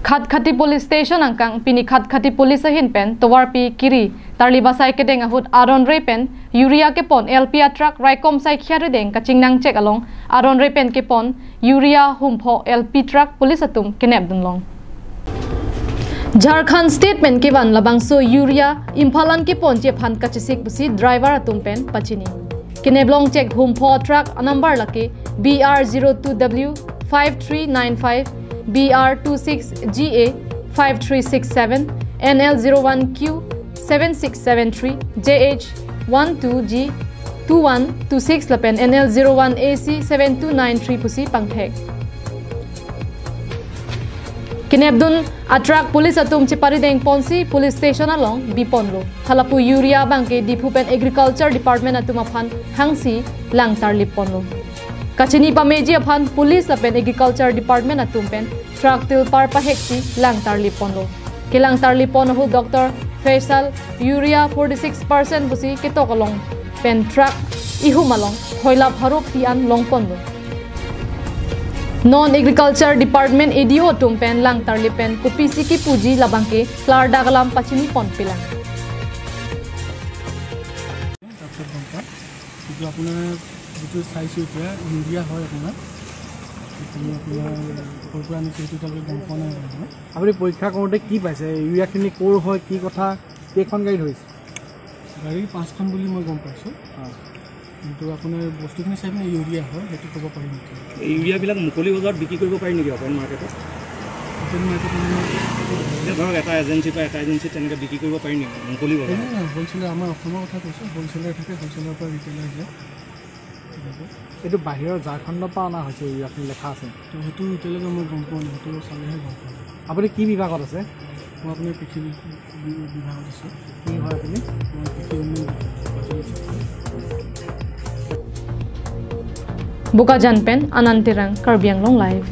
Khati police station angkang pini khati police ahin pen towar pi kiri tarli basai kedeng ahut Aronre pen Urea ke pon LP atruck raikom sai khiare deng kaching nang check along Aronre pen ke pon Urea humpho LP truck police atum kenep dunlong Jharkhand state pen kevan labangso Urea imphalan ke pon je phan kachisik busi driver atum pen pachini keneblong check humpho truck number lake BR02W5395 BR26GA 5367 NL01Q 7673 JH12G 2126 lapen NL01AC 7293 pusi pangthek Kinebdun atruck police atum chipari deng ponsi police station along biponlo thalapu Urea bangke dipupen agriculture department atum aphan hangsi langtar liponlo Kachini pameji aphan police lapen agriculture department atumpen truck til par pahekti langtar liponlo kilangtar lipon hu Dr. Faisal Urea 46% busi kitokalong pen truck ihumalong hoilap harup tian longponlo non agriculture department ADO tumpen langtar lipen kupisi ki puji labangke flar dagalam pachini pon pilang जो size होता है urea है अपना अपनी परीक्षा करते कि पासे यूरिया खिनि कोर है कि कथा केखन गाड़ी होइसे गाड़ी 5খন বুলি মই গম পাইছো কিন্তু আপোনাৰ বস্তুখিনি চাই মানে यूरिया হয় হেতু ক'ব পাৰিম এই यूरिया বিলাক মুকলি বজাৰত বিক্ৰী কৰিব পাৰি নেকি অপেন মাৰ্কেটত ধৰক এটা এজেন্সি বা এটা এজেন্সি তেনেকৈ বিক্ৰী কৰিব পাৰি নেকি মুকলি বজাৰত হোলচেলাৰ আমাৰ অসমৰ কথা কৈছো হোলচেলাৰ থাকে হোলচেলাৰ পৰা ৰিটেইলাৰ যায় এইটো বাহিৰৰ ঝাৰখণ্ডৰ পৰা অনা হৈছে ইয়াত লেখা আছে তো সেইটো এতিয়ালৈকে মই গম পোৱা নাই সেইটো চালেহে গম পাম আপুনি কি বিভাগত আছে মই আপুনি কৃষি বিভাগত আছোঁ কি হয় আপুনি মই কৃষি Buka Janpen Anantirang Karbianglong Live